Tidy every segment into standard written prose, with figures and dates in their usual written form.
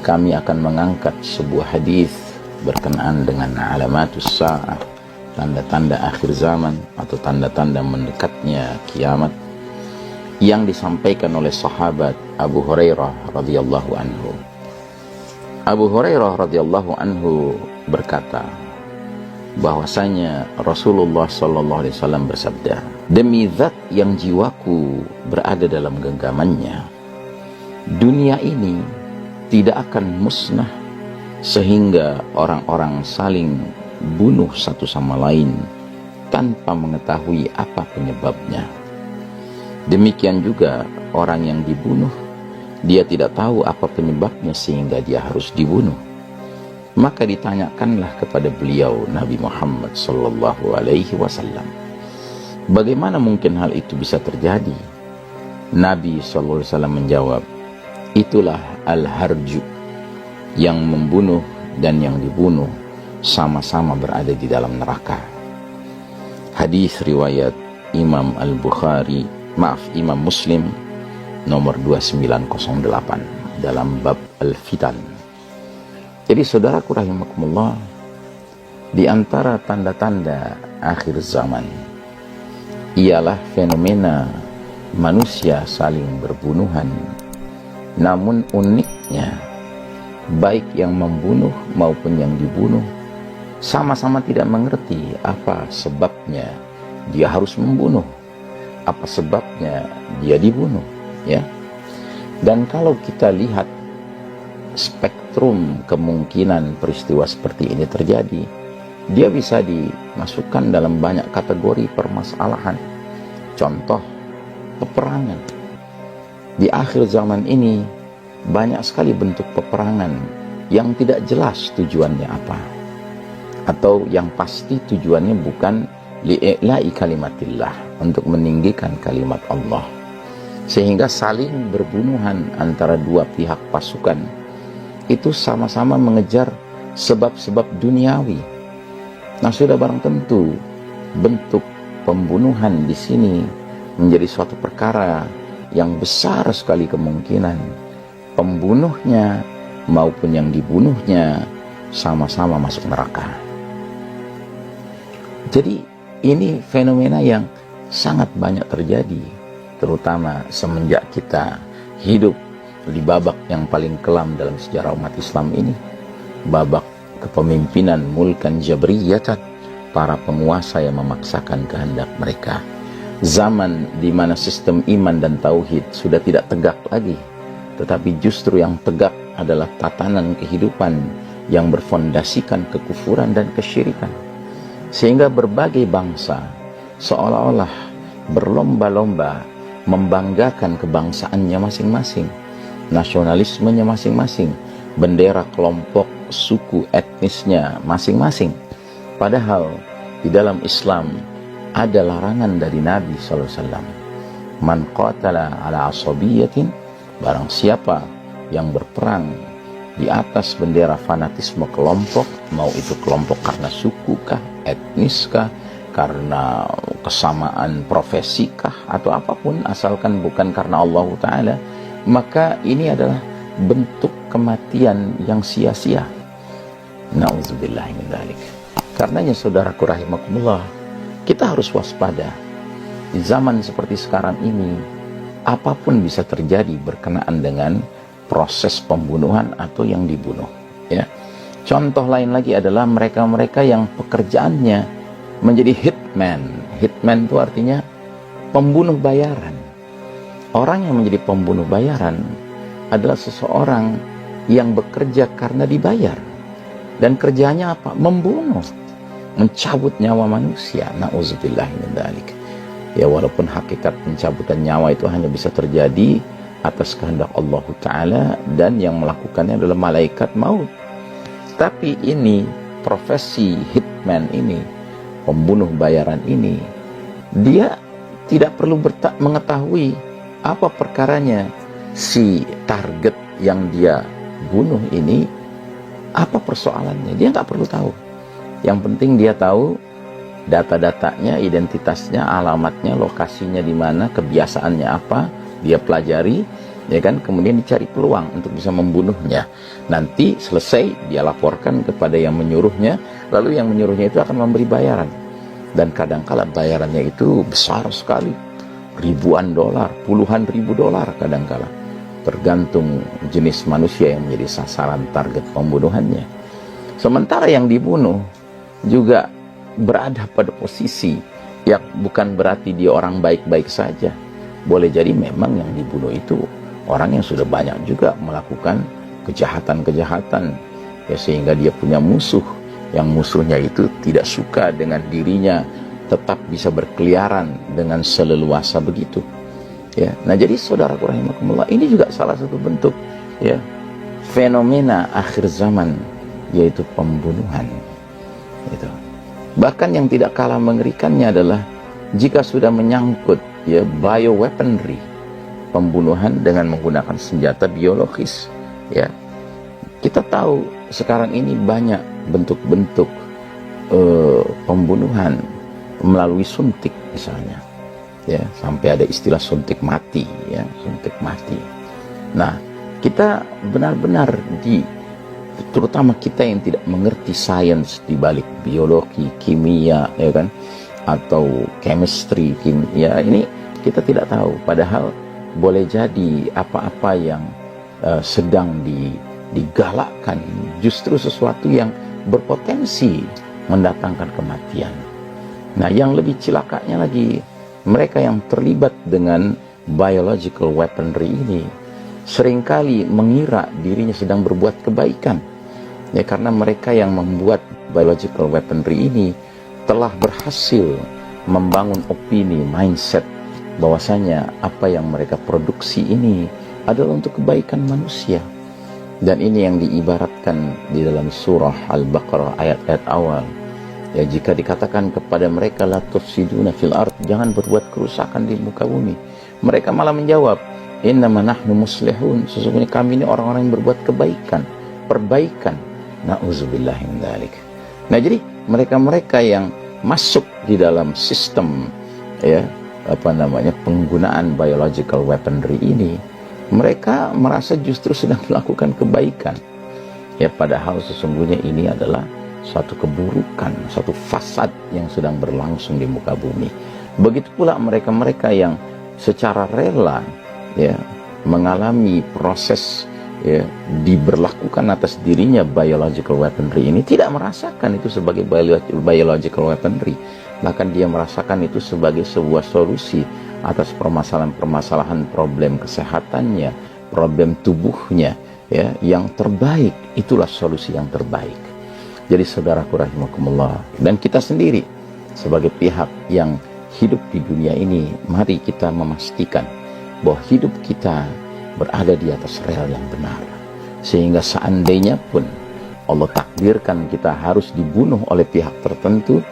Kami akan mengangkat sebuah hadis berkenaan dengan alamatus sa'ah, tanda-tanda akhir zaman atau tanda-tanda mendekatnya kiamat, yang disampaikan oleh sahabat Abu Hurairah radhiyallahu anhu. Abu Hurairah radhiyallahu anhu berkata bahwasanya Rasulullah sallallahu alaihi wasallam bersabda, "Demi zat yang jiwaku berada dalam genggamannya, dunia ini tidak akan musnah sehingga orang-orang saling bunuh satu sama lain tanpa mengetahui apa penyebabnya. Demikian juga orang yang dibunuh, dia tidak tahu apa penyebabnya sehingga dia harus dibunuh." Maka ditanyakanlah kepada beliau Nabi Muhammad sallallahu alaihi wasallam, bagaimana mungkin hal itu bisa terjadi? Nabi sallallahu alaihi wasallam menjawab, itulah al-harju, yang membunuh dan yang dibunuh sama-sama berada di dalam neraka. Hadis riwayat Imam Imam Muslim nomor 2908 dalam bab al-fitan. Jadi saudaraku rahimakumullah, di antara tanda-tanda akhir zaman ialah fenomena manusia saling berbunuhan. Namun uniknya, baik yang membunuh maupun yang dibunuh sama-sama tidak mengerti apa sebabnya dia harus membunuh, apa sebabnya dia dibunuh, ya. Dan kalau kita lihat spektrum kemungkinan peristiwa seperti ini terjadi, dia bisa dimasukkan dalam banyak kategori permasalahan. Contoh, peperangan. Di akhir zaman ini banyak sekali bentuk peperangan yang tidak jelas tujuannya apa, atau yang pasti tujuannya bukan li'i'la'i kalimatillah, untuk meninggikan kalimat Allah, sehingga saling berbunuhan antara dua pihak pasukan itu sama-sama mengejar sebab-sebab duniawi. Nah, sudah barang tentu bentuk pembunuhan di sini menjadi suatu perkara yang besar sekali kemungkinan pembunuhnya maupun yang dibunuhnya sama-sama masuk neraka. Jadi ini fenomena yang sangat banyak terjadi, terutama semenjak kita hidup di babak yang paling kelam dalam sejarah umat Islam ini, babak kepemimpinan mulkan jabriyatan, para penguasa yang memaksakan kehendak mereka. Zaman di mana sistem iman dan tauhid sudah tidak tegak lagi, tetapi justru yang tegak adalah tatanan kehidupan yang berfondasikan kekufuran dan kesyirikan, sehingga berbagai bangsa seolah-olah berlomba-lomba membanggakan kebangsaannya masing-masing, nasionalismenya masing-masing, bendera kelompok suku etnisnya masing-masing. Padahal di dalam Islam ada larangan dari Nabi SAW. Man qatala ala asabiyatin, barang siapa yang berperang di atas bendera fanatisme kelompok, mau itu kelompok karena suku kah, etnis kah, karena kesamaan profesi kah, atau apapun, asalkan bukan karena Allah Ta'ala, maka ini adalah bentuk kematian yang sia-sia. Na'udzubillahi min dzalik. Karenanya saudaraku rahimakumullah, kita harus waspada. Di zaman seperti sekarang ini, apapun bisa terjadi berkenaan dengan proses pembunuhan atau yang dibunuh, ya. Contoh lain lagi adalah mereka-mereka yang pekerjaannya menjadi hitman. Hitman itu artinya pembunuh bayaran. Orang yang menjadi pembunuh bayaran adalah seseorang yang bekerja karena dibayar. Dan kerjanya apa? Membunuh, mencabut nyawa manusia. Na'udzubillahi min dzalik. Ya, walaupun hakikat pencabutan nyawa itu hanya bisa terjadi atas kehendak Allah Ta'ala, dan yang melakukannya adalah malaikat maut. Tapi ini, profesi hitman ini, pembunuh bayaran ini, dia tidak perlu mengetahui apa perkaranya, si target yang dia bunuh ini apa persoalannya. Dia nggak perlu tahu. Yang penting dia tahu data-datanya, identitasnya, alamatnya, lokasinya di mana, kebiasaannya apa, dia pelajari, ya kan, kemudian dicari peluang untuk bisa membunuhnya. Nanti selesai dia laporkan kepada yang menyuruhnya, lalu yang menyuruhnya itu akan memberi bayaran. Dan kadangkala bayarannya itu besar sekali, ribuan dolar, puluhan ribu dolar kadangkala, tergantung jenis manusia yang menjadi sasaran target pembunuhannya. Sementara yang dibunuh juga berada pada posisi yang bukan berarti dia orang baik-baik saja. Boleh jadi memang yang dibunuh itu orang yang sudah banyak juga melakukan kejahatan-kejahatan, ya, sehingga dia punya musuh, yang musuhnya itu tidak suka dengan dirinya tetap bisa berkeliaran dengan seleluasa begitu, ya. Nah, jadi saudaraku rahimakumullah, ini juga salah satu bentuk, ya, fenomena akhir zaman, yaitu pembunuhan itu. Bahkan yang tidak kalah mengerikannya adalah jika sudah menyangkut, ya, bioweaponry, pembunuhan dengan menggunakan senjata biologis, ya. Kita tahu sekarang ini banyak bentuk-bentuk pembunuhan melalui suntik misalnya, ya, sampai ada istilah suntik mati, ya, suntik mati. Nah, kita benar-benar terutama kita yang tidak mengerti sains di balik biologi, kimia, ya kan, atau chemistry, kimia, ini kita tidak tahu. Padahal boleh jadi apa-apa yang sedang digalakkan justru sesuatu yang berpotensi mendatangkan kematian. Nah, yang lebih celakanya lagi, mereka yang terlibat dengan biological weaponry ini seringkali mengira dirinya sedang berbuat kebaikan, ya, karena mereka yang membuat biological weaponry ini telah berhasil membangun opini, mindset bahwasanya apa yang mereka produksi ini adalah untuk kebaikan manusia. Dan ini yang diibaratkan di dalam surah Al-Baqarah ayat-ayat awal, ya, jika dikatakan kepada mereka la tufsiduna fil ard, jangan berbuat kerusakan di muka bumi, mereka malah menjawab innama nahnu muslihun, sesungguhnya kami ini orang-orang yang berbuat kebaikan, perbaikan. Na'udzubillahi min dzalik. Nah, jadi mereka-mereka yang masuk di dalam sistem, ya, penggunaan biological weaponry ini, mereka merasa justru sedang melakukan kebaikan, ya, padahal sesungguhnya ini adalah suatu keburukan, suatu fasad yang sedang berlangsung di muka bumi. Begitu pula mereka-mereka yang secara rela, ya, mengalami proses, ya, diberlakukan atas dirinya biological weaponry ini, tidak merasakan itu sebagai biological weaponry, bahkan dia merasakan itu sebagai sebuah solusi atas permasalahan-permasalahan problem kesehatannya, problem tubuhnya, ya, yang terbaik. Itulah solusi yang terbaik. Jadi saudaraku rahimakumullah, dan kita sendiri sebagai pihak yang hidup di dunia ini, mari kita memastikan bahwa hidup kita berada di atas rel yang benar, sehingga seandainya pun Allah takdirkan kita harus dibunuh oleh pihak tertentu,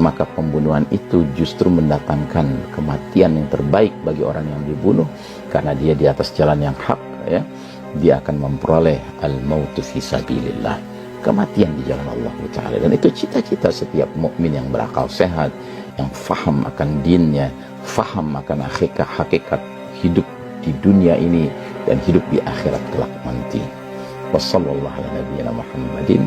maka pembunuhan itu justru mendatangkan kematian yang terbaik bagi orang yang dibunuh, karena dia di atas jalan yang hak, ya, dia akan memperoleh al-mautu fi sabilillah, kematian di jalan Allah Ta'ala. Dan itu cita-cita setiap mukmin yang berakal sehat, yang faham akan dinnya, faham akan hakikat hidup di dunia ini dan hidup di akhirat kelak nanti. Wassallallahu ala nabiyyina Muhammadin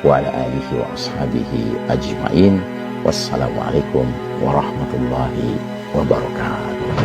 wa ala alihi wa ashabihi ajma'in. Wassalamualaikum warahmatullahi wabarakatuh.